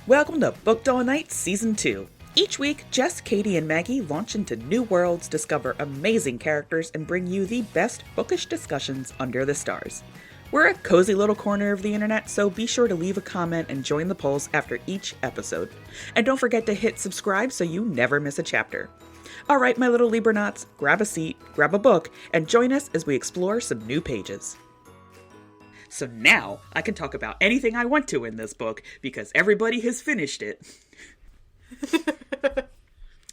Welcome to Booked All Night Season 2. Each week, Jess, Katie, and Maggie launch into new worlds, discover amazing characters, and bring you the best bookish discussions under the stars. We're a cozy little corner of the internet, so be sure to leave a comment and join the polls after each episode. And don't forget to hit subscribe so you never miss a chapter. Alright, my little Libranauts, grab a seat, grab a book, and join us as we explore some new pages. So now, I can talk about anything I want to in this book, because everybody has finished it.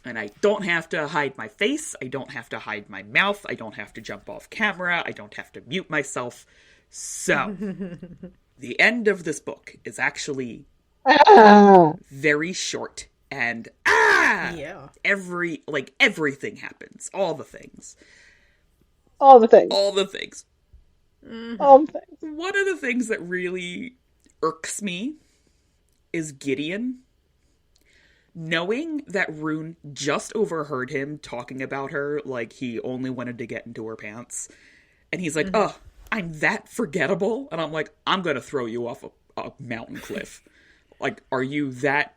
And I don't have to hide my face, I don't have to hide my mouth, I don't have to jump off camera, I don't have to mute myself. So, the end of this book is actually very short, and yeah, everything happens. All the things. All the things. All the things. Mm-hmm. All the things. One of the things that really irks me is Gideon. Knowing that Rune just overheard him talking about her like he only wanted to get into her pants. And he's like, oh, I'm that forgettable? And I'm like, I'm going to throw you off a mountain cliff. Like, are you that...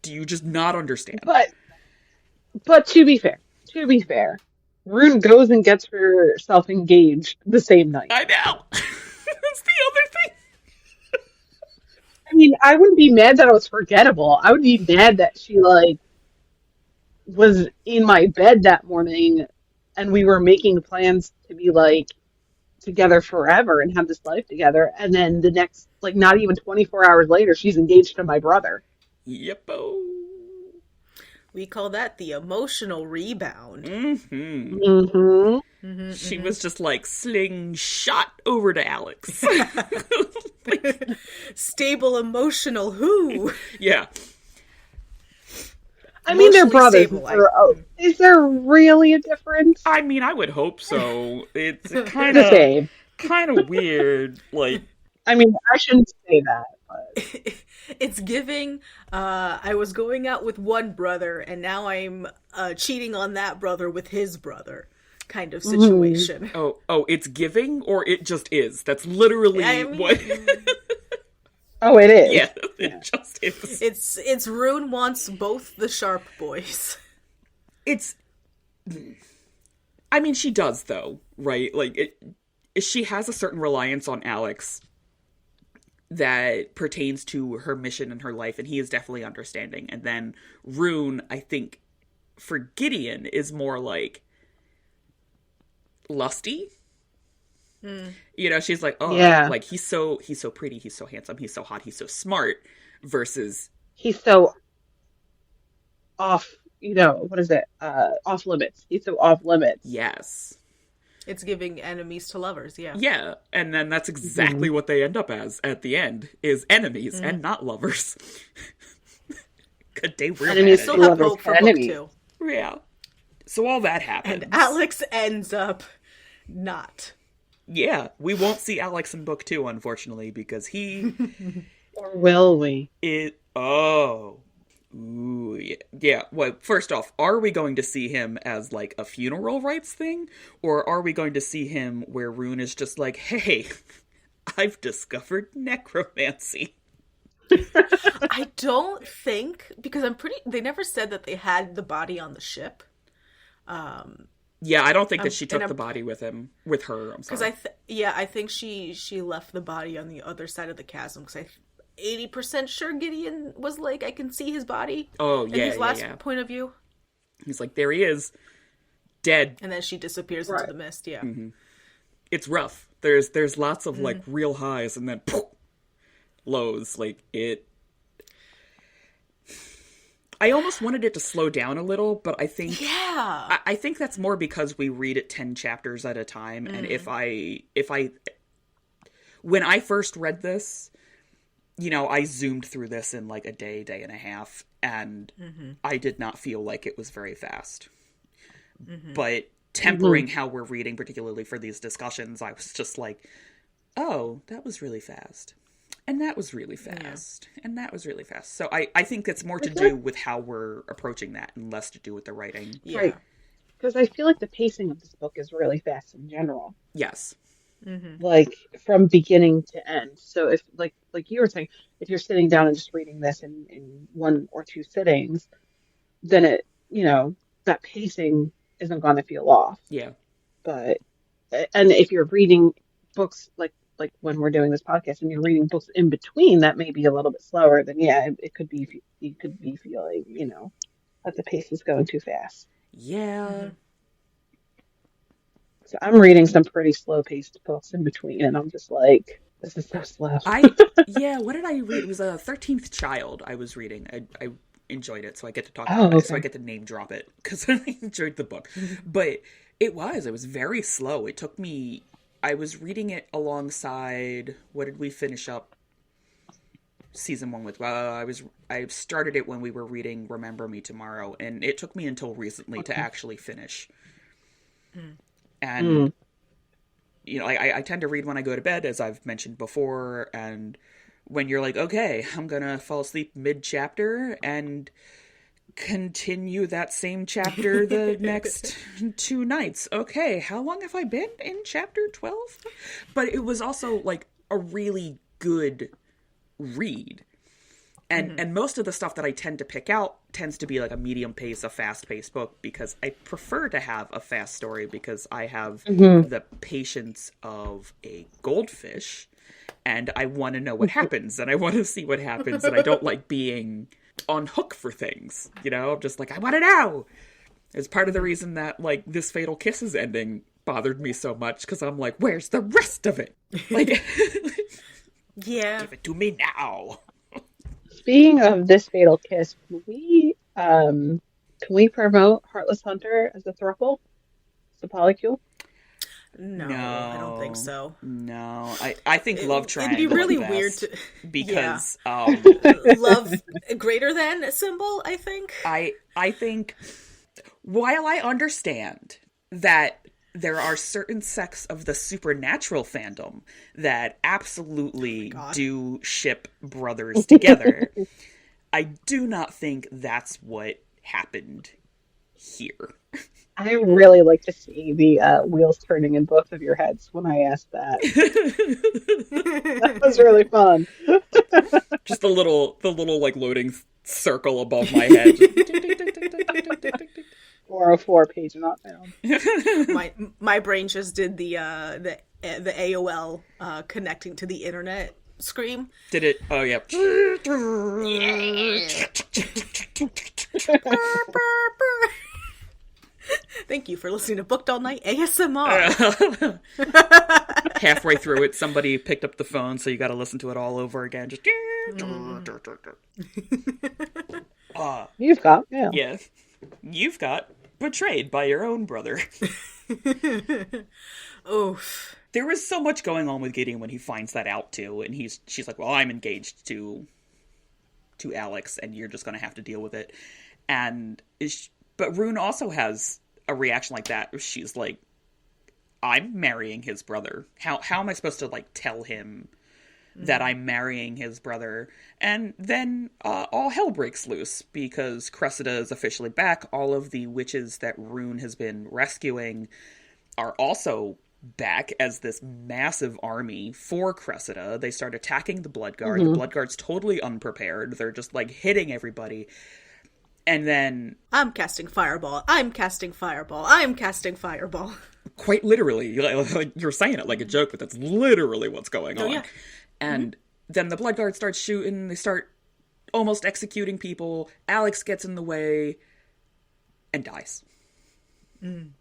Do you just not understand? But to be fair, Rune goes and gets herself engaged the same night. I know! That's the other thing! I mean, I wouldn't be mad that it was forgettable. I would be mad that she, was in my bed that morning and we were making plans to be, together forever and have this life together. And then the next, not even 24 hours later, she's engaged to my brother. Yep-o. We call that the emotional rebound. Mm-hmm. Mm-hmm. Mm-hmm, she was just slingshot over to Alex. Stable emotional who? Yeah. I mean, they're brothers. Is there really a difference? I mean, I would hope so. It's kind of weird. I mean, I shouldn't say that. But... It's giving, I was going out with one brother, and now I'm cheating on that brother with his brother kind of situation. Mm. Oh, it's giving, or it just is? That's literally what... Oh, it is. Yeah, it just is. It's Rune wants both the Sharp boys. I mean, she does, though, right? She has a certain reliance on Alex that pertains to her mission in her life, and he is definitely understanding. And then Rune, I think, for Gideon, is more lusty. You know, she's like, oh, yeah. He's so pretty, he's so handsome, he's so hot, he's so smart, versus he's so off, what is it? Off limits. He's so off limits. Yes. It's giving enemies to lovers, yeah. Yeah, and then that's exactly what they end up as at the end, is enemies and not lovers. Good day, we're enemies. Still have hope for book 2. Yeah. So all that happens. And Alex ends up not. Yeah, we won't see Alex in book 2, unfortunately, because he... Or will we? Ooh, yeah. Yeah, well, first off, are we going to see him as, a funeral rites thing? Or are we going to see him where Rune is just like, hey, I've discovered necromancy? I don't think, because they never said that they had the body on the ship. Yeah, I don't think that she took the body with her. I'm sorry. Because I think she left the body on the other side of the chasm, because 80% sure Gideon was I can see his body. Oh, yeah, in his last point of view. He's like, there he is, dead. And then she disappears into the mist, yeah. Mm-hmm. It's rough. There's lots of, real highs, and then, poof, lows. I almost wanted it to slow down a little, but I think... Yeah! I think that's more because we read it 10 chapters at a time, and if I... When I first read this... I zoomed through this in a day and a half, and I did not feel like it was very fast. But tempering how we're reading, particularly for these discussions, I was just like, oh, that was really fast. And that was really fast. Yeah. And that was really fast. So I think it's more to do with how we're approaching that and less to do with the writing. Yeah. Right. Because I feel like the pacing of this book is really fast in general. Yes. like from beginning to end. So if like you were saying, if you're sitting down and just reading this in one or two sittings, then it, that pacing isn't going to feel off. Yeah. But and if you're reading books like when we're doing this podcast and you're reading books in between, that may be a little bit slower, then yeah, it could be, you could be feeling, that the pace is going too fast. Yeah. So I'm reading some pretty slow paced books in between, and I'm just like, this is so slow. Yeah, what did I read? It was a 13th Child I was reading. I enjoyed it, so I get to talk Oh, about it, so I okay. get to name drop it, because I enjoyed the book. But it was very slow. It took me, I was reading it alongside, what did we finish up season one with? I started it when we were reading Remember Me Tomorrow, and it took me until recently to Okay. actually finish. And Mm. I tend to read when I go to bed, as I've mentioned before, and when you're like, okay, I'm gonna fall asleep mid-chapter and continue that same chapter the next 2 nights. Okay, how long have I been in chapter 12? But it was also, like, a really good read. And most of the stuff that I tend to pick out tends to be like a medium pace, a fast paced book, because I prefer to have a fast story, because I have Hmm. the patience of a goldfish, and I want to know what happens, and I want to see what happens, and I don't like being on hook for things, I'm just like, I want to know. It's part of the reason that, like, This Fatal Kiss's ending bothered me so much, because I'm like, where's the rest of it? Like, Yeah. give it to me now. Speaking of This Fatal Kiss, can we promote Heartless Hunter as a throuple? It's a polycule? No, I don't think No, so. no. I think love It'd be triangle at really weird best, to. Yeah. because Love greater than symbol, I think. I think, while I understand that there are certain sects of the supernatural fandom that absolutely God. do ship brothers together, I do not think that's what happened here. I really like to see the wheels turning in both of your heads when I asked that. That was really fun. Just the little like loading circle above my head. Just tick, tick, tick, tick, tick, tick, tick, tick, tick, tick. 404 page not found. My brain just did the AOL connecting to the internet scream. Did it? Oh yeah. Thank you for listening to Booked All Night ASMR. Halfway through it, somebody picked up the phone, so you got to listen to it all over again. Just You've got, yeah. yeah, you've got betrayed by your own brother. Oof. There was so much going on with Gideon when he finds that out too, and she's like, "Well, I'm engaged to Alex, and you're just going to have to deal with it." But Rune also has a reaction like that. She's like, "I'm marrying his brother. How am I supposed to, like, tell him that I'm marrying his brother?" And then all hell breaks loose, because Cressida is officially back. All of the witches that Rune has been rescuing are also back as this massive army for Cressida. They start attacking the Bloodguard. The Bloodguard's totally unprepared. They're just, like, hitting everybody. And then, I'm casting fireball. I'm casting fireball. I'm casting fireball. quite literally, like, you're saying it like a joke, but that's literally what's going on. Yeah. And then the Bloodguard starts shooting. They start almost executing people. Alex gets in the way and dies. And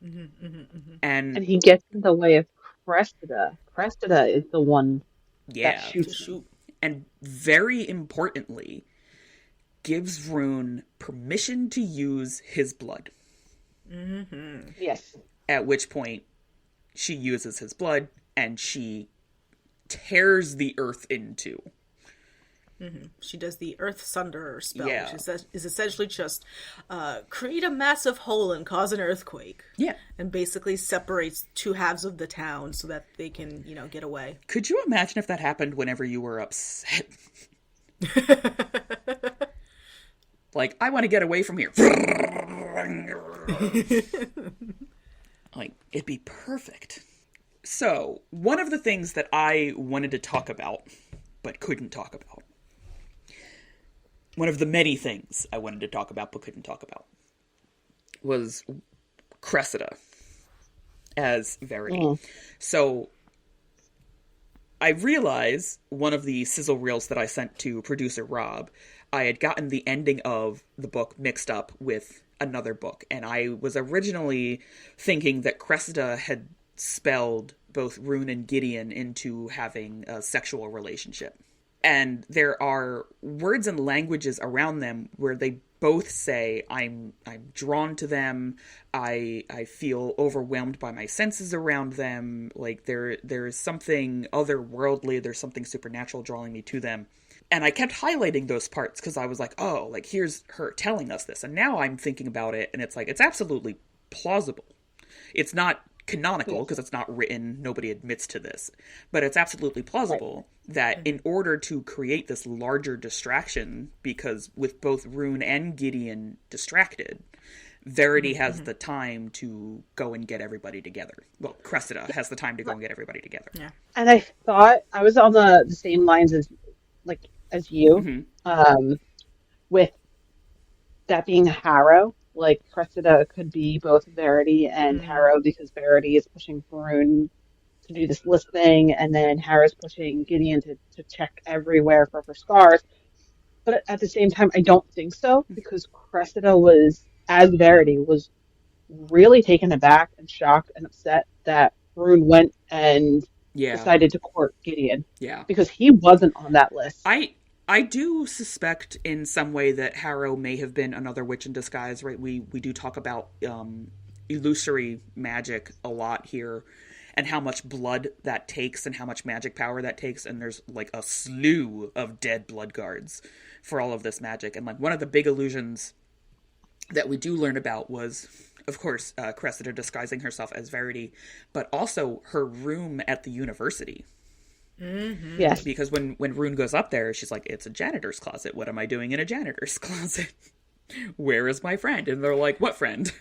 he gets in the way of Cressida. Cressida is the one that Yeah. shoots him. Shoot. And very importantly, gives Rune permission to use his blood. Yes. At which point, she uses his blood, and she tears the earth in two. She does the Earth Sunder spell, Yeah. which is essentially just create a massive hole and cause an earthquake. Yeah. And basically separates two halves of the town so that they can, get away. Could you imagine if that happened whenever you were upset? Like, I want to get away from here. Like, it'd be perfect. So, one of the things that I wanted to talk about, but couldn't talk about, one of the many things I wanted to talk about but couldn't talk about, was Cressida as Verity. So, I realize one of the sizzle reels that I sent to producer Rob, I had gotten the ending of the book mixed up with another book, and I was originally thinking that Cressida had spelled both Rune and Gideon into having a sexual relationship. And there are words and languages around them where they both say, I'm drawn to them, I feel overwhelmed by my senses around them, like there is something otherworldly, there's something supernatural drawing me to them. And I kept highlighting those parts because I was like, oh, like here's her telling us this. And now I'm thinking about it and it's like, it's absolutely plausible. It's not canonical because it's not written, nobody admits to this, but it's absolutely plausible that in order to create this larger distraction, because with both Rune and Gideon distracted, Verity has the time to go and get everybody together. Well, Cressida has the time to go and get everybody together. Yeah. And I thought I was on the same lines as you, with that being Harrow. Like Cressida could be both Verity and Harrow because Verity is pushing Rune to do this list thing, and then Harrow's pushing Gideon to check everywhere for her scars. But at the same time, I don't think so because Cressida was, as Verity, was really taken aback and shocked and upset that Rune went and decided to court Gideon. Yeah. Because he wasn't on that list. I do suspect in some way that Harrow may have been another witch in disguise, right? We do talk about illusory magic a lot here and how much blood that takes and how much magic power that takes. And there's like a slew of dead blood guards for all of this magic. And like one of the big illusions that we do learn about was, of course, Cressida disguising herself as Verity, but also her room at the university. Yes. Because when Rune goes up there, she's like, it's a janitor's closet. What am I doing in a janitor's closet? Where is my friend? And they're like, what friend?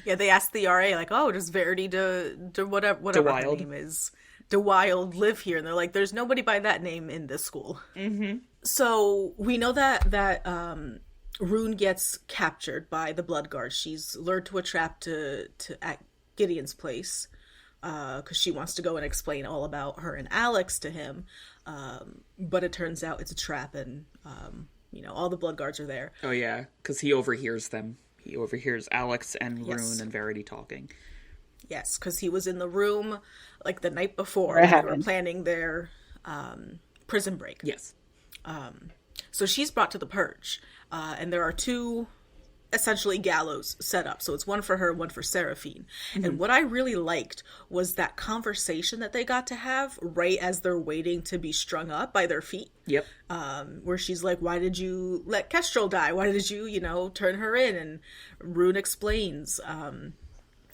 Yeah, they asked the RA, like, oh, does Verity whatever her name is, DeWild live here? And they're like, there's nobody by that name in this school. So we know that Rune gets captured by the Blood Guard. She's lured to a trap to at Gideon's place. Because she wants to go and explain all about her and Alex to him. But it turns out it's a trap and, all the blood guards are there. Oh, yeah, because he overhears them. He overhears Alex and Rune and Verity talking. Yes, because he was in the room, like, the night before when they were planning their prison break. Yes. So she's brought to the Purge. And there are two essentially gallows set up. So it's one for her, one for Seraphine. And what I really liked was that conversation that they got to have right as they're waiting to be strung up by their feet. Yep. Where she's like, why did you let Kestrel die? Why did you, turn her in? And Rune explains. And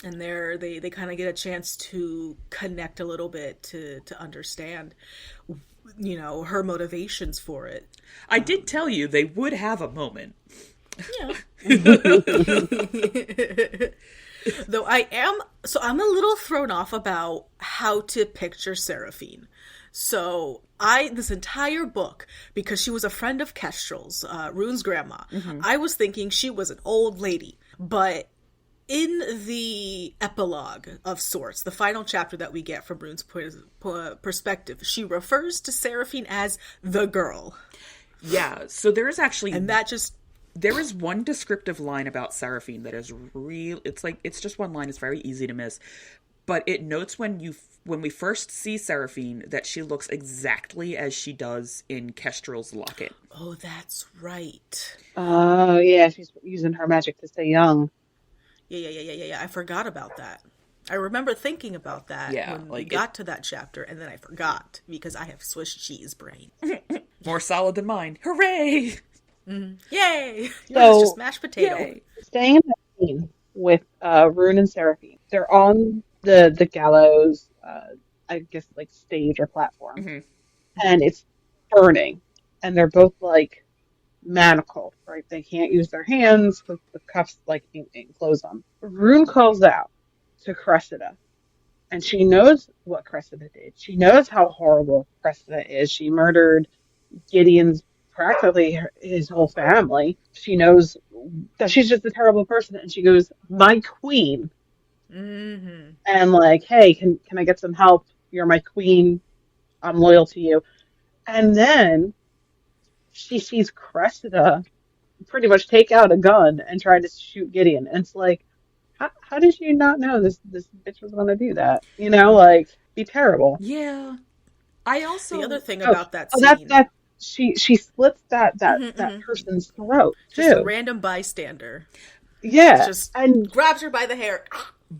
they kind of get a chance to connect a little bit to understand, her motivations for it. I did tell you they would have a moment. Yeah. Though I'm a little thrown off about how to picture Seraphine. So this entire book, because she was a friend of Kestrel's, Rune's grandma, I was thinking she was an old lady. But in the epilogue of sorts, the final chapter that we get from Rune's perspective, she refers to Seraphine as the girl. Yeah, so there is actually... And that just... There is one descriptive line about Seraphine that is real. It's just one line. It's very easy to miss, but it notes when we first see Seraphine that she looks exactly as she does in Kestrel's locket. Oh, that's right. Oh, yeah, she's using her magic to stay young. Yeah. I forgot about that. I remember thinking about that when we got to that chapter, and then I forgot because I have Swiss cheese brain. More solid than mine. Hooray! Yay! So, it's just mashed potato. Yay. Staying in that scene with Rune and Seraphine, they're on the gallows, I guess like stage or platform, and it's burning, and they're both like manacled, right? They can't use their hands because the cuffs like enclose them. Rune calls out to Cressida And she knows what Cressida did. She knows how horrible Cressida is. She murdered Gideon's practically his whole family. She knows that she's just a terrible person, and she goes, "My queen," and like, "Hey, can I get some help? You're my queen. I'm loyal to you." And then she sees Cressida pretty much take out a gun and try to shoot Gideon, and it's like, how did you not know this bitch was going to do that? You know, like, be terrible. Yeah. I The other also thing about that that scene, she slits that person's throat just a too. random bystander, Yeah, just and grabs her by the hair.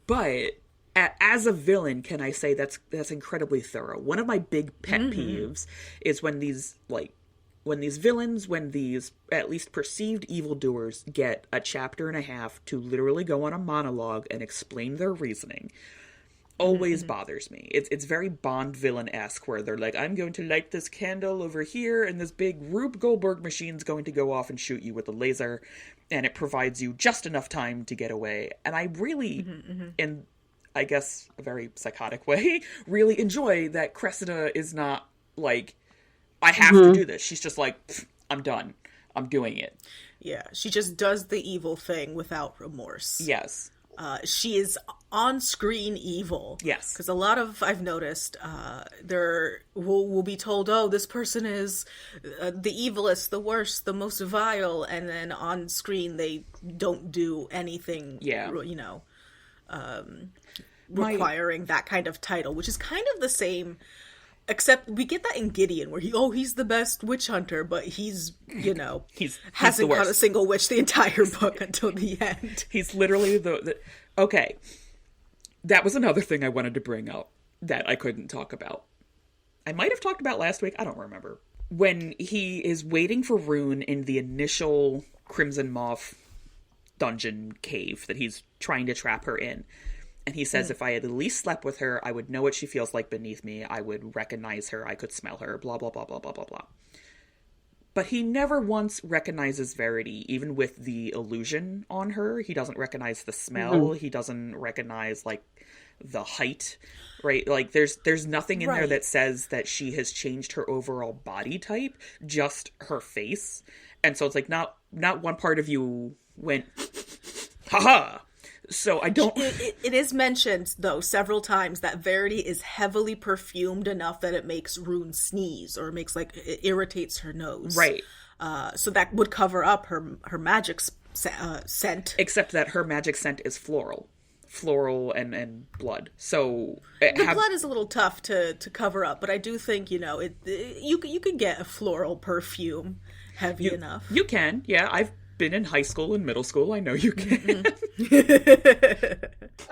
but as a villain, can I say that's incredibly thorough. One of my big pet peeves is when these villains, when these at least perceived evildoers get a chapter and a half to literally go on a monologue and explain their reasoning. Always bothers me. It's very Bond villain-esque, where they're like, I'm going to light this candle over here, and this big Rube Goldberg machine's going to go off and shoot you with a laser, and it provides you just enough time to get away. And I really, in, I guess, a very psychotic way, really enjoy that Cressida is not like, I have to do this. She's just like, I'm done. I'm doing it. Yeah, she just does the evil thing without remorse. Yes. She is on-screen evil. Yes. Because a lot of, I've noticed, there will be told, oh, this person is the evilest, the worst, the most vile, and then on screen they don't do anything, requiring that kind of title, which is kind of the same, except we get that in Gideon, where he's the best witch hunter, but he's hasn't caught a single witch the entire book until the end. He's literally the okay. That was another thing I wanted to bring up that I couldn't talk about. I might have talked about last week, I don't remember. When he is waiting for Rune in the initial Crimson Moth dungeon cave that he's trying to trap her in. And he says, if I had at least slept with her, I would know what she feels like beneath me. I would recognize her. I could smell her. Blah, blah, blah, blah, blah, blah, blah. But he never once recognizes Verity, even with the illusion on her. He doesn't recognize the smell. He doesn't recognize, like, the height, right? Like, there's nothing in there that says that she has changed her overall body type, just her face. And so it's like, not one part of you went, haha. So I don't... It is mentioned, though, several times that Verity is heavily perfumed enough that it makes Rune sneeze, or makes, like, it irritates her nose. Right. So that would cover up her magic scent. Except that her magic scent is floral. Floral and blood. So... The blood is a little tough to cover up, but I do think, you could get a floral perfume heavy enough. You can, yeah. I've been in high school and middle school. I know you can.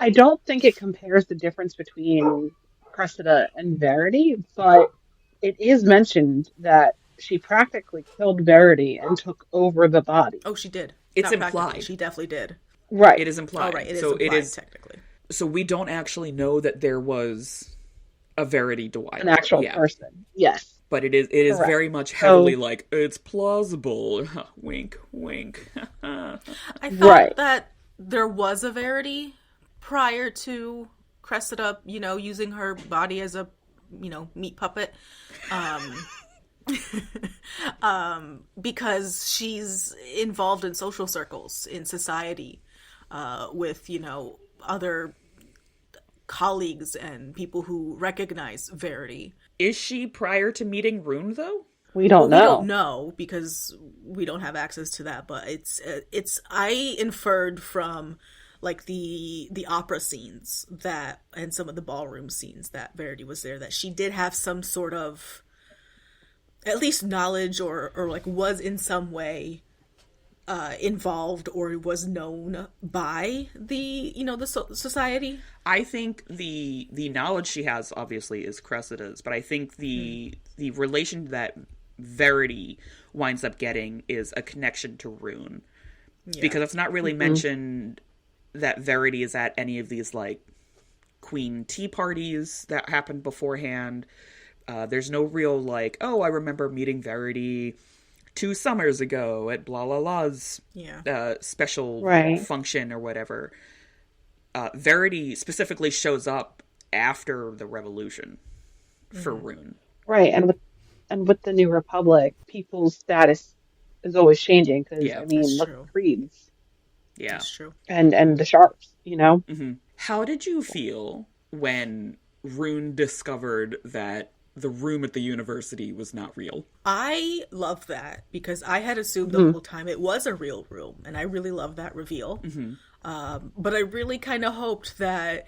I don't think it compares the difference between Cressida and Verity, but it is mentioned that she practically killed Verity and took over the body. Oh, she did. It's implied. She definitely did. Right. It is implied. Oh, right. It is technically. So we don't actually know that there was a Verity Dwyer. An actual person. Yes. But it is very much heavily like, it's plausible. Wink, wink. I thought that there was a Verity prior to Cressida, using her body as a, meat puppet. Because she's involved in social circles in society, with, other colleagues and people who recognize Verity. Is she prior to meeting Rune, though? We don't know. We don't know because we don't have access to that. But it's I inferred from like the opera scenes and some of the ballroom scenes that Verity was there, that she did have some sort of at least knowledge or like was in some way involved or was known by the society. I think the knowledge she has obviously is Cressida's, but I think the relation that Verity winds up getting is a connection to Rune, because it's not really mentioned that Verity is at any of these like Queen tea parties that happened beforehand. There's no real like, oh, I remember meeting Verity 2 summers ago at blah blah blah's special function or whatever. Verity specifically shows up after the revolution for Rune. Right, and with the New Republic, people's status is always changing because Yeah. I mean, That's look true. at Creeds Yeah. That's true. and the Sharps, you know? How did you feel when Rune discovered that the room at the university was not real? I love that because I had assumed the whole time it was a real room, and I really love that reveal. But I really kind of hoped that,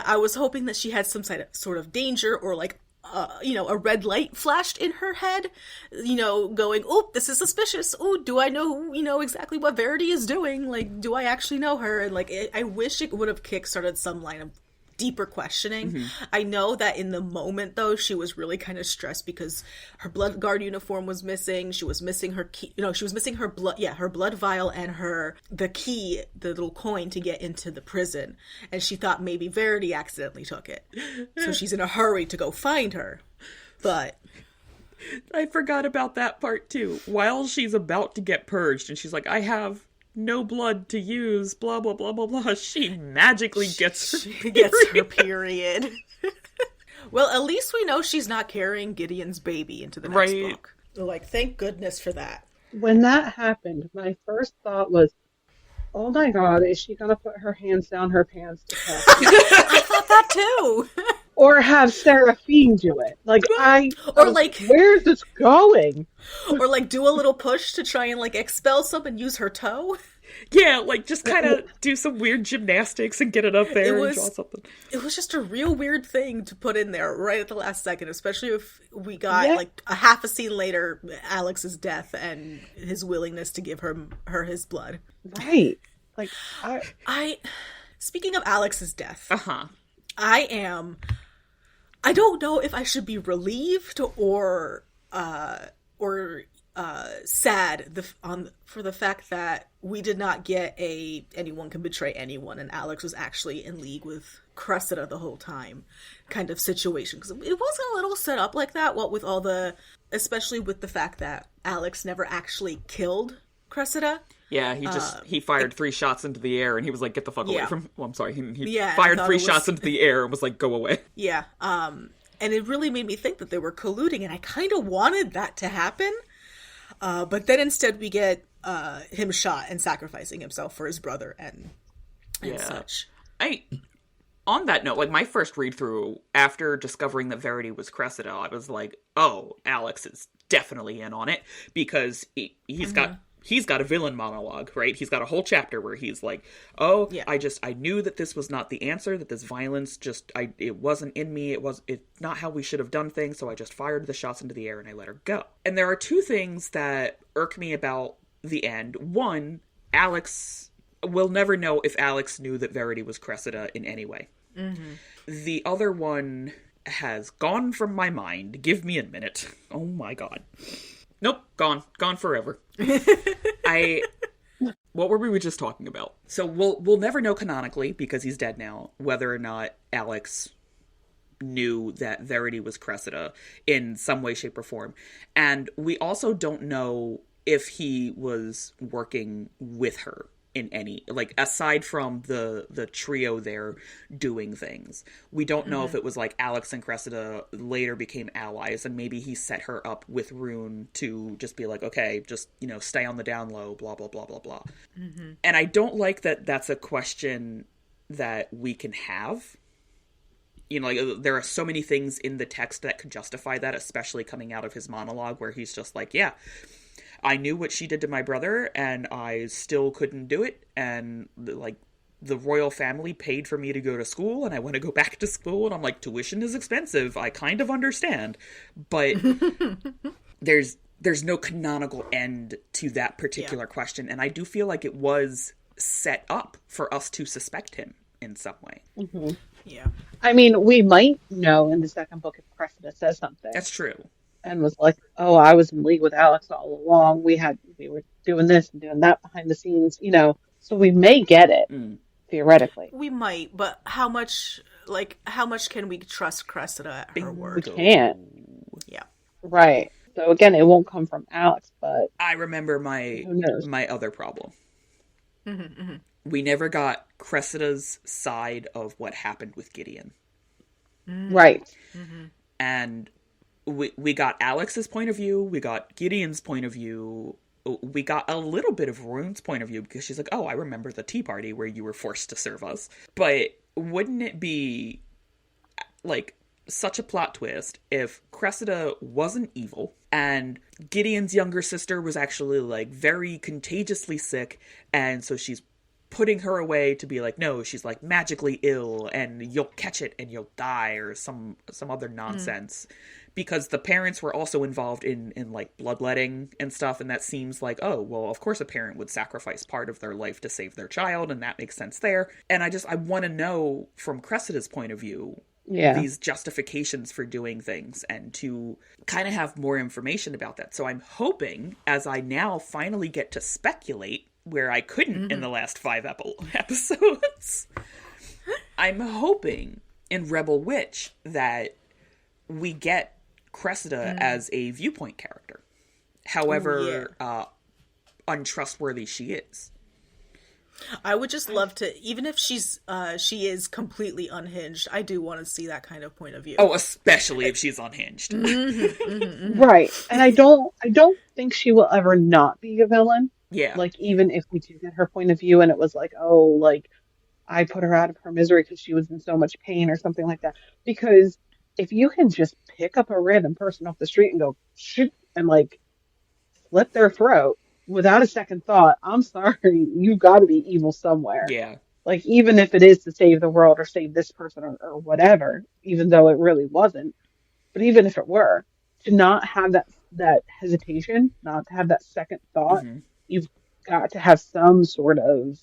I was hoping that she had some sort of danger or like, a red light flashed in her head, going, oh, this is suspicious. Oh, do I know, exactly what Verity is doing? Like, do I actually know her? And like, I wish it would have kickstarted some line of deeper questioning. I know that in the moment though, she was really kind of stressed because her blood guard uniform was missing. She was missing her key. She was missing her blood vial and the key, the little coin to get into the prison. And she thought maybe Verity accidentally took it. So she's in a hurry to go find her. But I forgot about that part too. While she's about to get purged and she's like, I have no blood to use, blah, blah, blah, blah, blah, she magically gets her period. Well, at least we know she's not carrying Gideon's baby into the next book. Like, thank goodness for that. When that happened, my first thought was, oh my god, is she gonna put her hands down her pants to test? I thought that too. Or have Seraphine do it. Like, where's this going? Or like do a little push to try and like expel some and use her toe. Yeah, like just kind of do some weird gymnastics and get it up there and draw something. It was just a real weird thing to put in there right at the last second, especially if we got like a half a scene later, Alex's death and his willingness to give her his blood. Right. Like, speaking of Alex's death, I don't know if I should be relieved or sad for the fact that we did not get anyone can betray anyone and Alex was actually in league with Cressida the whole time kind of situation, because it wasn't a little set up like that, what with all especially with the fact that Alex never actually killed Cressida. Yeah, he fired 3 shots into the air and he was like, get the fuck away from... Well, I'm sorry. He fired 3 shots into the air and was like, go away. Yeah. And it really made me think that they were colluding, and I kind of wanted that to happen. But then instead we get him shot and sacrificing himself for his brother and such. On that note, like my first read through after discovering that Verity was Cressida, I was like, oh, Alex is definitely in on it, because he's got a villain monologue, right? He's got a whole chapter where he's like, oh, yeah. I knew that this was not the answer, that this violence it wasn't in me, it's not how we should have done things, so I just fired the shots into the air and I let her go. And there are 2 things that irk me about the end. One, we'll never know if Alex knew that Verity was Cressida in any way. The other one has gone from my mind. Give me a minute. Oh my god. Nope, gone forever. What were we just talking about? So we'll never know canonically, because he's dead now, whether or not Alex knew that Verity was Cressida in some way, shape, or form. And we also don't know if he was working with her in any, like, aside from the trio there doing things. We don't know if it was like Alex and Cressida later became allies and maybe he set her up with Rune to just be like, okay, just, stay on the down low, blah, blah, blah, blah, blah. And I don't like that that's a question that we can have. Like, there are so many things in the text that could justify that, especially coming out of his monologue where he's just like, yeah, I knew what she did to my brother, and I still couldn't do it, and, the royal family paid for me to go to school, and I want to go back to school, and I'm like, tuition is expensive, I kind of understand, but there's no canonical end to that particular question, and I do feel like it was set up for us to suspect him in some way. Yeah. I mean, we might know in the second book if Cressida says something. That's true. And was like, oh, I was in league with Alex all along. We were doing this and doing that behind the scenes, so we may get it, theoretically. We might, but how much can we trust Cressida at her word? We can't. Yeah. Right. So again, it won't come from Alex, but... I remember my other problem. We never got Cressida's side of what happened with Gideon. Right. And we got Alex's point of view, we got Gideon's point of view, we got a little bit of Rune's point of view because she's like, oh, I remember the tea party where you were forced to serve us. But wouldn't it be like such a plot twist if Cressida wasn't evil and Gideon's younger sister was actually like very contagiously sick, and so she's putting her away to be like, no, she's like magically ill and you'll catch it and you'll die, or some other nonsense. Because the parents were also involved in like bloodletting and stuff, and that seems like, oh, well, of course a parent would sacrifice part of their life to save their child, and that makes sense there. And I want to know from Cressida's point of view, these justifications for doing things, and to kind of have more information about that. So I'm hoping, as I now finally get to speculate where I couldn't in the last 5 episodes, I'm hoping in Rebel Witch that we get Cressida as a viewpoint character, however untrustworthy she is. I would just love to, even if she is completely unhinged, I do want to see that kind of point of view. Oh, especially if she's unhinged. Right. And I don't think she will ever not be a villain. Yeah. Like, even if we do get her point of view and it was like, oh, like, I put her out of her misery because she was in so much pain or something like that. Because if you can just pick up a random person off the street and go, shoot, and like, slit their throat without a second thought, I'm sorry, you've got to be evil somewhere. Yeah. Like, even if it is to save the world or save this person or whatever, even though it really wasn't. But even if it were, to not have that hesitation, not to have that second thought, you've got to have some sort of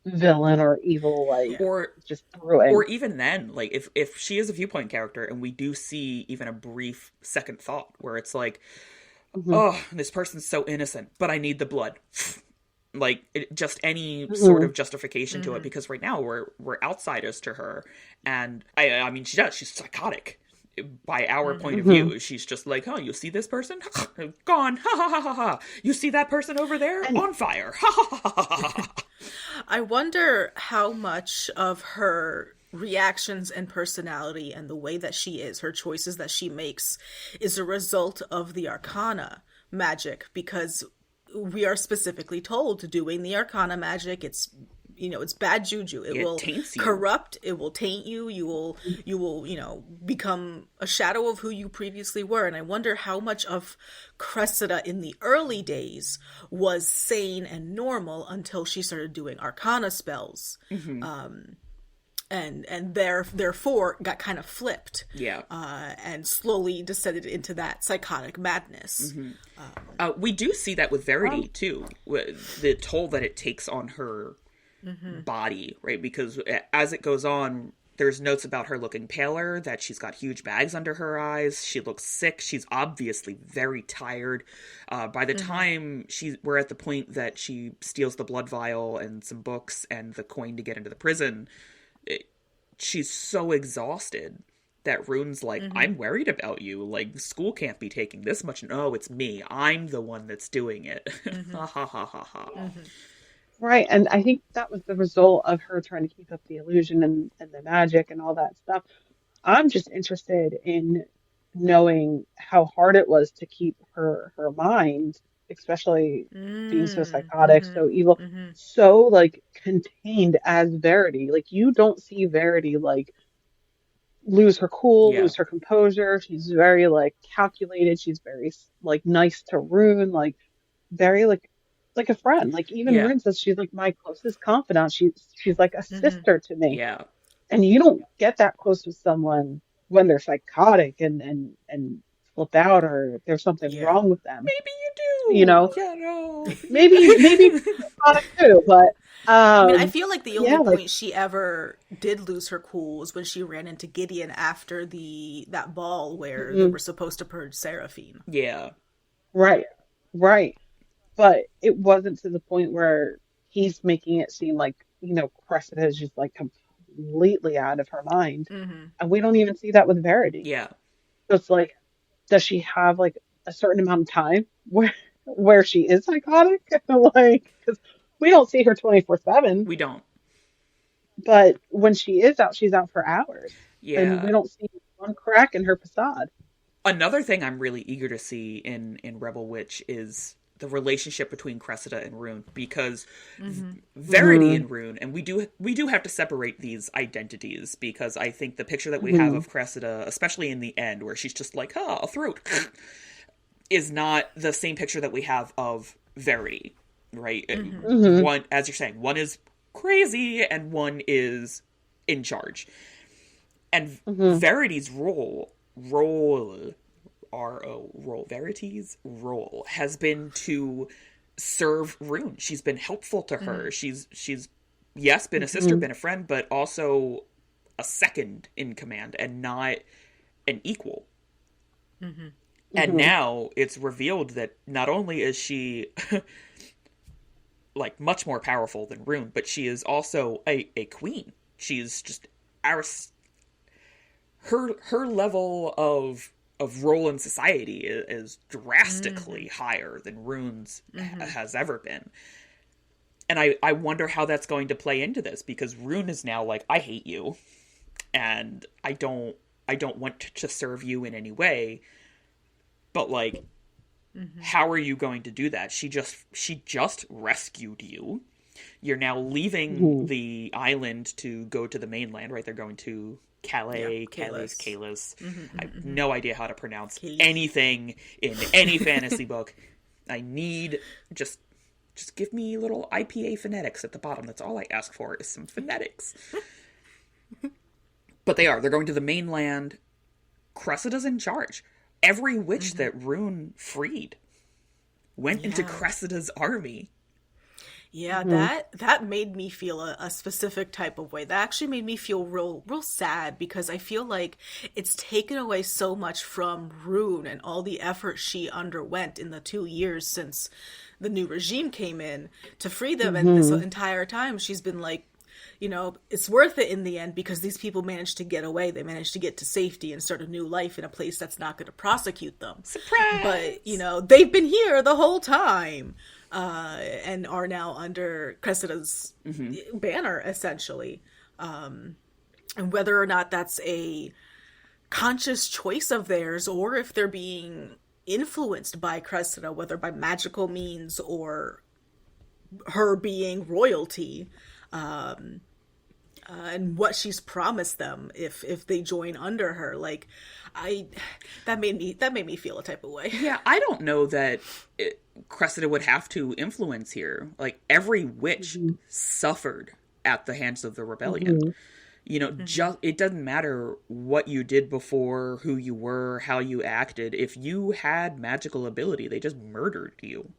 villain or evil, like, or just brewing. Or even then, like, if she is a viewpoint character and we do see even a brief second thought where it's like, oh, this person's so innocent, but I need the blood. Like, just any sort of justification to it, because right now we're outsiders to her, and I mean, she's psychotic. By our point of view, she's just like, oh, you see this person? Gone. Ha ha ha ha ha. You see that person over there? On fire. Ha ha ha ha ha. I wonder how much of her reactions and personality and the way that she is, her choices that she makes, is a result of the Arcana magic, because we are specifically told doing the Arcana magic, it's bad juju. It will corrupt. It will taint you. You will, become a shadow of who you previously were. And I wonder how much of Cressida in the early days was sane and normal until she started doing Arcana spells. And therefore got kind of flipped. Yeah. And slowly descended into that psychotic madness. We do see that with Verity, too. The toll that it takes on her body, right? Because as it goes on, there's notes about her looking paler, that she's got huge bags under her eyes, she looks sick, she's obviously very tired. By the time we're at the point that she steals the blood vial and some books and the coin to get into the prison, she's so exhausted that Rune's like, I'm worried about you, like, school can't be taking this much. No, it's me, I'm the one that's doing it. Ha ha ha ha ha. Right, and I think that was the result of her trying to keep up the illusion and the magic and all that stuff. I'm just interested in knowing how hard it was to keep her mind, especially being so psychotic, so evil, so like contained as Verity. Like, you don't see Verity like lose her cool, lose her composure. She's very like calculated. She's very like nice to Rune, like very like a friend. Like, even Rune says she's like my closest confidant. She's like a sister to me. Yeah. And you don't get that close with someone when they're psychotic and flip out, or there's something wrong with them. Maybe you do. You know? Yeah, no. maybe psychotic too, but I mean, I feel like the only point she ever did lose her cool was when she ran into Gideon after that ball where they were supposed to purge Seraphine. Yeah. Right. But it wasn't to the point where he's making it seem like, Cressida is just like completely out of her mind. And we don't even see that with Verity. Yeah. So it's like, does she have like a certain amount of time where she is psychotic? Like, because we don't see her 24/7. We don't. But when she is out, she's out for hours. And Yeah. we don't see one crack in her facade. Another thing I'm really eager to see in Rebel Witch is the relationship between Cressida and Rune, because Verity Mm-hmm. and Rune, and we do have to separate these identities, because I think the picture that we have Mm-hmm. of Cressida, especially in the end where she's just like, a throat, is not the same picture that we have of Verity, right? Mm-hmm. One, as you're saying, one is crazy and one is in charge. And Mm-hmm. Verity's role Verity's role has been to serve Rune. She's been helpful to her. She's yes, been a sister, Mm-hmm. been a friend, but also a second in command and not an equal. And Mm-hmm. now it's revealed that not only is she like much more powerful than Rune, but she is also a queen. She's just her level of role in society is drastically higher than Rune's has ever been. And I wonder how that's going to play into this, because Rune is now like, I hate you, and I don't want to serve you in any way. But like, how are you going to do that? She just rescued you. You're now leaving Mm-hmm. the island to go to the mainland, right? They're going to Calais, Yeah, Kalis. I have no idea how to pronounce Calais. anything in any fantasy book. I need just give me little IPA phonetics at the bottom. That's all I ask for, is some phonetics. But they're going to the mainland. Cressida's in charge. Every witch that Rune freed went into Cressida's army. Yeah, Mm-hmm. that made me feel a specific type of way. That actually made me feel real sad, because I feel like it's taken away so much from Rune and all the effort she underwent in the 2 years since the new regime came in to free them. And this Mm-hmm. entire time she's been like, it's worth it in the end, because these people managed to get away. They managed to get to safety and start a new life in a place that's not going to prosecute them. Surprise! But, they've been here the whole time. And are now under Cressida's banner, essentially. And whether or not that's a conscious choice of theirs, or if they're being influenced by Cressida, whether by magical means or her being royalty, and what she's promised them if they join under her, like, that made me feel a type of way. Yeah, I don't know that Cressida would have to influence here. Like, every witch suffered at the hands of the rebellion. Just it doesn't matter what you did before, who you were, how you acted. If you had magical ability, they just murdered you.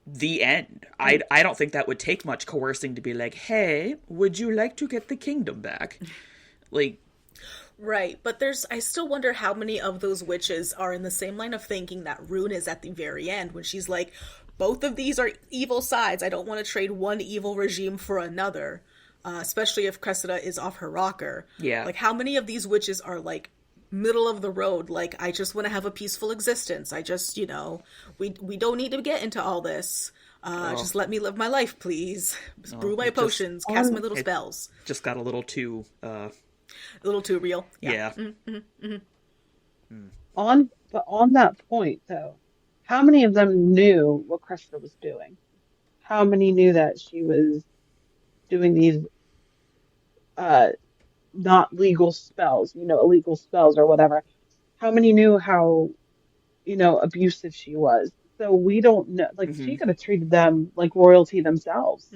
The end. I don't think that would take much coercing to be like, hey, would you like to get the kingdom back? Like, Right, but I still wonder how many of those witches are in the same line of thinking that Rune is at the very end, when she's like, both of these are evil sides. I don't want to trade one evil regime for another, especially if Cressida is off her rocker. Yeah. Like, how many of these witches are like middle of the road? Like, I just want to have a peaceful existence. I just, we don't need to get into all this. Just let me live my life, please. Brew my potions, cast my little spells. just got a little too, A little too real. yeah. On that point, though, how many of them knew what Cressida was doing? How many knew that she was doing these uh not legal spells, illegal spells or whatever? How many knew how, abusive she was? So we don't know. Like, she could have treated them like royalty themselves.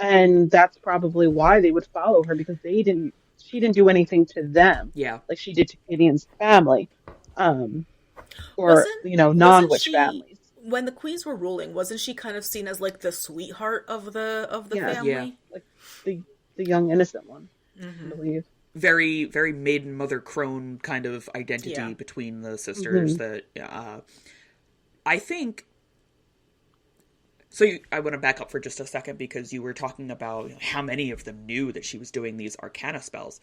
And that's probably why they would follow her, because she didn't do anything to them Yeah. like she did to Gideon's family. Or, Wasn't non-witch she, families. when the queens were ruling, wasn't she kind of seen as like the sweetheart of the Yeah. family? Yeah. Like the young innocent one, I believe. Very, very maiden mother crone kind of identity Yeah. between the sisters that, I think. So I want to back up for just a second, because you were talking about how many of them knew that she was doing these arcana spells.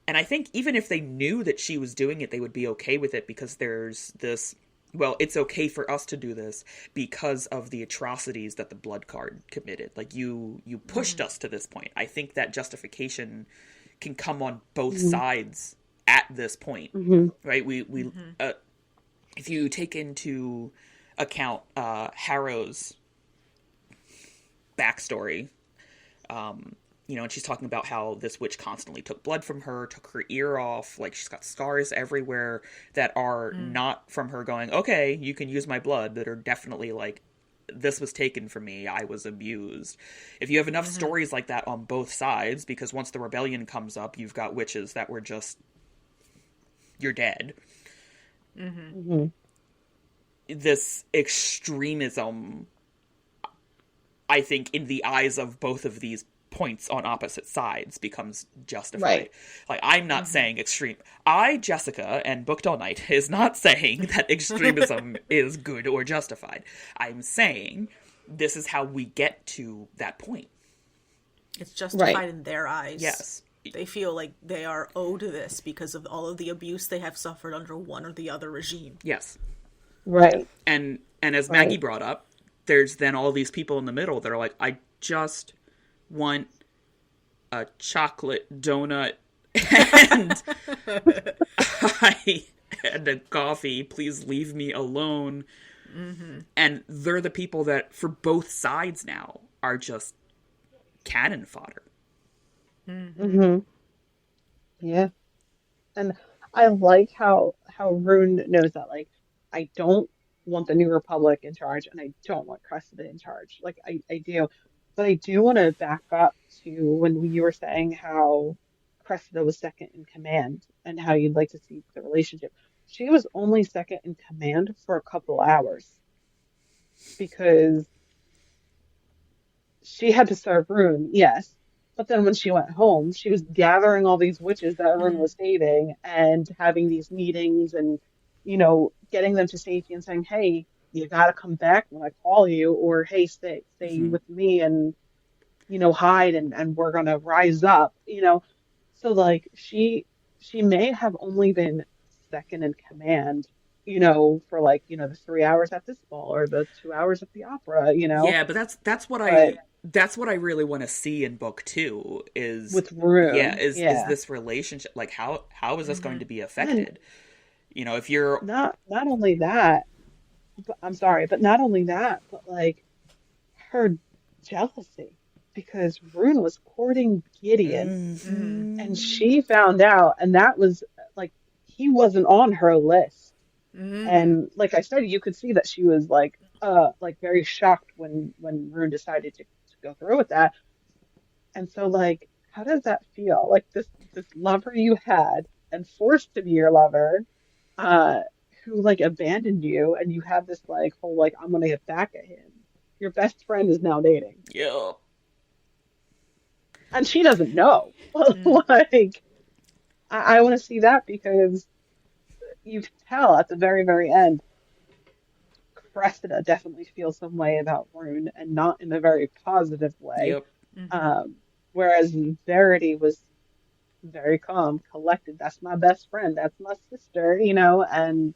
And I think even if they knew that she was doing it, they would be okay with it, because there's this well, it's okay for us to do this because of the atrocities that the Blood Card committed. Like, you pushed us to this point. I think that justification can come on both sides at this point, right? We if you take into account Harrow's backstory, and she's talking about how this witch constantly took blood from her, took her ear off, like she's got scars everywhere that are not from her going, okay, you can use my blood, that are definitely like, this was taken from me, I was abused. If you have enough stories like that on both sides, because once the rebellion comes up, you've got witches that were just, you're dead. This extremism, I think, in the eyes of both of these points on opposite sides becomes justified. Right. Like, I'm not saying extreme. Jessica, and Booked All Night, is not saying that extremism is good or justified. I'm saying this is how we get to that point. It's justified in their eyes. Yes. They feel like they are owed this because of all of the abuse they have suffered under one or the other regime. Yes. Right. And as Maggie brought up, there's then all these people in the middle that are like, I just want a chocolate donut and and a coffee. Please leave me alone. And they're the people that, for both sides now, are just cannon fodder. Yeah. And I like how Rune knows that, like, I don't want the New Republic in charge, and I don't want Cressida in charge. Like, I do. But I do want to back up to when you were saying how Cressida was second in command and how you'd like to see the relationship. She was only second in command for a couple hours because she had to serve Rune, yes. But then when she went home, she was gathering all these witches that Rune was hating and having these meetings and, getting them to safety and saying, hey, you got to come back when I call you, or hey, stay with me and, hide and we're going to rise up, So, like, she may have only been second in command, for like, the 3 hours at this ball or the 2 hours at the opera, Yeah, but that's what I really want to see in book 2 is with Rune. Is this relationship, like, how is this going to be affected? If you're not only that, but I'm sorry, but not only that, but like her jealousy because Rune was courting Gideon and she found out, and that was like, he wasn't on her list. And like I said, you could see that she was like very shocked when Rune decided to go through with that. And so, like, how does that feel? Like, this lover you had and forced to be your lover, who like abandoned you, and you have this like whole like, I'm gonna get back at him. Your best friend is now dating. Yeah. And she doesn't know. Like, I want to see that because you can tell at the very, very end, Cressida definitely feels some way about Rune, and not in a very positive way. Yep. Whereas Verity was very calm, collected. That's my best friend. That's my sister, and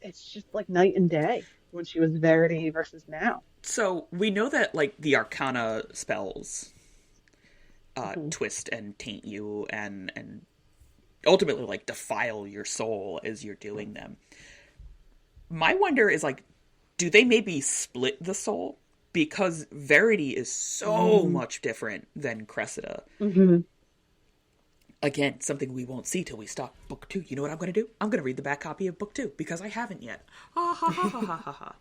it's just like night and day when she was Verity versus now. So we know that, like, the Arcana spells twist and taint you and ultimately, like, defile your soul as you're doing them. My wonder is, like, do they maybe split the soul? Because Verity is so much different than Cressida. Again, something we won't see till we stop book 2. You know what I'm going to do? I'm going to read the back copy of book 2 because I haven't yet. Ha ha ha ha ha ha.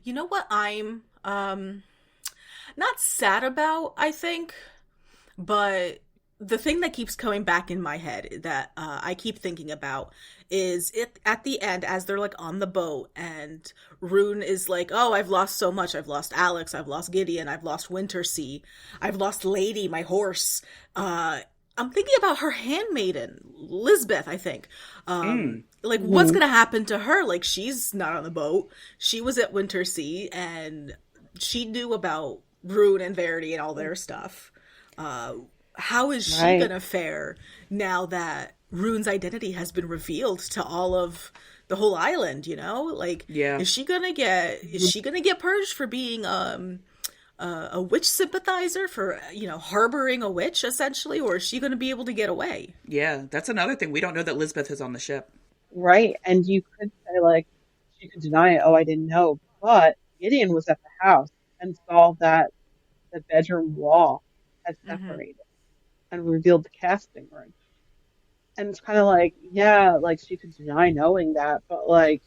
You know what I'm not sad about, I think, but the thing that keeps coming back in my head that I keep thinking about is it at the end, as they're like on the boat and Rune is like, oh, I've lost so much. I've lost Alex. I've lost Gideon. I've lost Wintersea. I've lost Lady, my horse. I'm thinking about her handmaiden, Lisbeth, I think. Like, what's going to happen to her? Like, she's not on the boat. She was at Wintersea and she knew about Rune and Verity and all their stuff. How is she going to fare now that Rune's identity has been revealed to all of the whole island, you know? Like, is she gonna get purged for being a witch sympathizer, for, you know, harboring a witch, essentially, or is she gonna be able to get away? Yeah, that's another thing. We don't know that Lisbeth is on the ship. Right. And you could say, like, she could deny it, oh, I didn't know. But Gideon was at the house and saw that the bedroom wall had separated and revealed the casting room. And it's kind of like, yeah, like, she could deny knowing that, but, like,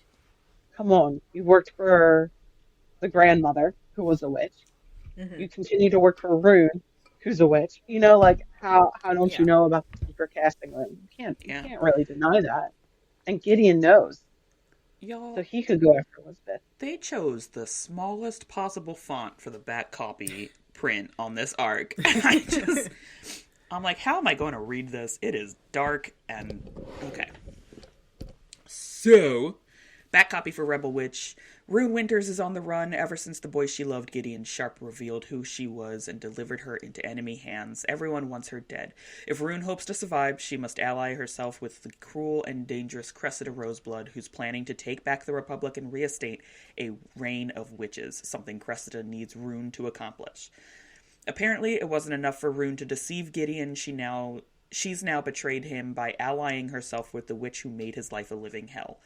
come on. You worked for the grandmother, who was a witch. You continue to work for Rune, who's a witch. You know, like, how don't you know about the secret casting room? You can't really deny that. And Gideon knows. Y'all, so he could go after Elizabeth. They chose the smallest possible font for the back copy print on this arc. I'm like, how am I going to read this? It is dark and... Okay. So, back copy for Rebel Witch. Rune Winters is on the run ever since the boy she loved, Gideon Sharp, revealed who she was and delivered her into enemy hands. Everyone wants her dead. If Rune hopes to survive, she must ally herself with the cruel and dangerous Cressida Roseblood, who's planning to take back the Republic and reinstate a reign of witches, something Cressida needs Rune to accomplish. Apparently, it wasn't enough for Rune to deceive Gideon. She's now betrayed him by allying herself with the witch who made his life a living hell.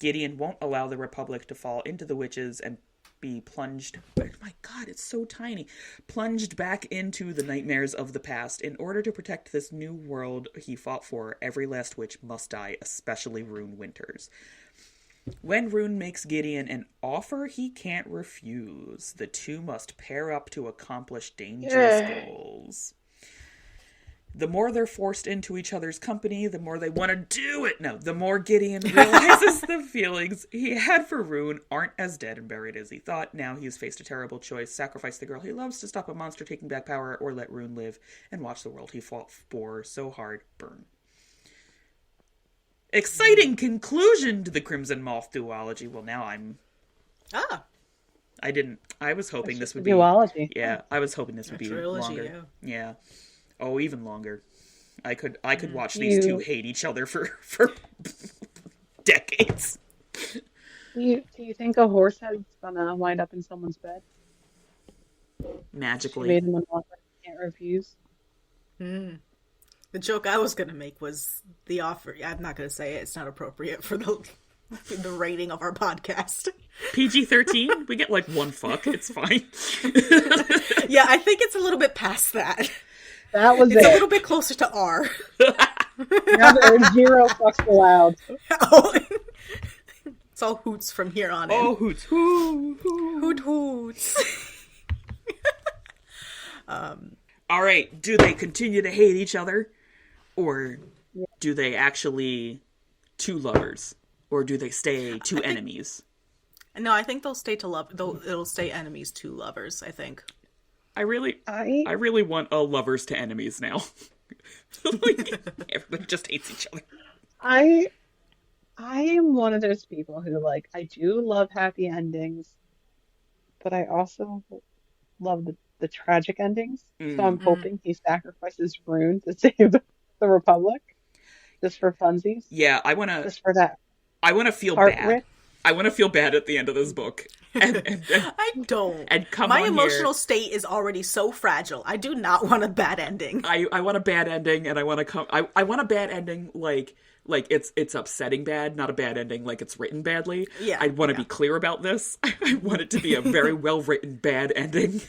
Gideon won't allow the Republic to fall into the witches and be plunged... Oh my god, it's so tiny. Plunged back into the nightmares of the past. In order to protect this new world he fought for, every last witch must die, especially Rune Winters. When Rune makes Gideon an offer he can't refuse, the two must pair up to accomplish dangerous goals. The more they're forced into each other's company, the more they want to do it. No, the more Gideon realizes the feelings he had for Rune aren't as dead and buried as he thought. Now he's faced a terrible choice: sacrifice the girl he loves to stop a monster taking back power, or let Rune live and watch the world he fought for so hard burn. Exciting conclusion to the Crimson Moth duology. Well, now I'm... I was hoping this would be... Duology. Yeah, I was hoping this would be trilogy, longer. Yeah. Oh, even longer. I could watch these two hate each other for decades. Do you think a horse head's gonna wind up in someone's bed? Magically. She made him an offer he can't refuse. The joke I was gonna make was the offer. I'm not gonna say it. It's not appropriate for the rating of our podcast. PG-13? We get like one fuck. It's fine. Yeah, I think it's a little bit past that. That was It's a little bit closer to R. Now there are 0 fucks allowed. It's all hoots from here on in. Oh, hoots. Hoot hoots. All right, do they continue to hate each other? Or do they actually two lovers? Or do they stay two enemies? No, I think they'll stay it'll stay enemies to lovers, I think. I really want a lovers to enemies now. Everybody just hates each other. I am one of those people who, like, I do love happy endings, but I also love the tragic endings. So I'm hoping he sacrifices Rune to save the Republic, just for funsies. Yeah, just for that. I want to feel bad. I want to feel bad at the end of this book. And I don't. And my emotional state is already so fragile. I do not want a bad ending. I want a bad ending, and I want to I want a bad ending like it's upsetting bad, not a bad ending like it's written badly. Yeah. I want to be clear about this. I want it to be a very well written bad ending.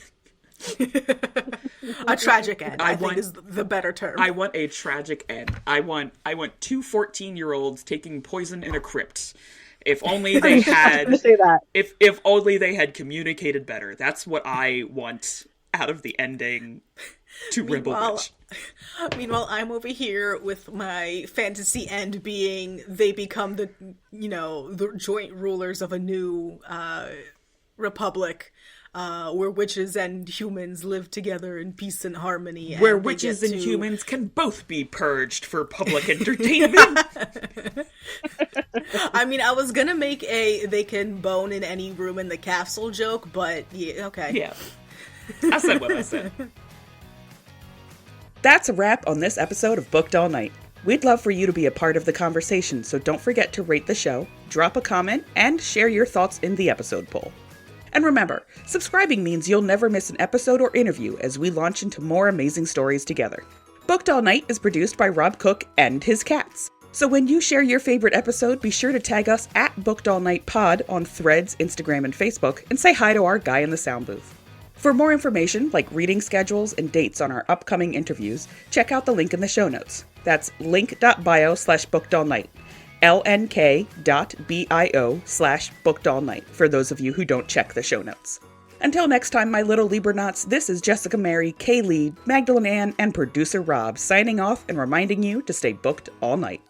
A tragic end, I think is the better term. I want a tragic end. I want two 14-year-olds taking poison in a crypt. If only they had if only they had communicated better. That's what I want out of the ending to Rebel Witch. Meanwhile, I'm over here with my fantasy end being they become the joint rulers of a new republic. Where witches and humans live together in peace and harmony. And where witches and humans can both be purged for public entertainment. I mean, I was gonna make they can bone in any room in the castle joke, but yeah, okay. Yeah. I said what I said. That's a wrap on this episode of Booked All Night. We'd love for you to be a part of the conversation, so don't forget to rate the show, drop a comment, and share your thoughts in the episode poll. And remember, subscribing means you'll never miss an episode or interview as we launch into more amazing stories together. Booked All Night is produced by Rob Cook and his cats. So when you share your favorite episode, be sure to tag us at Booked All Night Pod on Threads, Instagram, and Facebook, and say hi to our guy in the sound booth. For more information, like reading schedules and dates on our upcoming interviews, check out the link in the show notes. That's link.bio/bookedallnight. lnk.bio/bookedallnight for those of you who don't check the show notes. Until next time, my little Libernauts, this is Jessica Mary, Kay Leigh, Magdalyn Ann, and producer Rob signing off and reminding you to stay booked all night.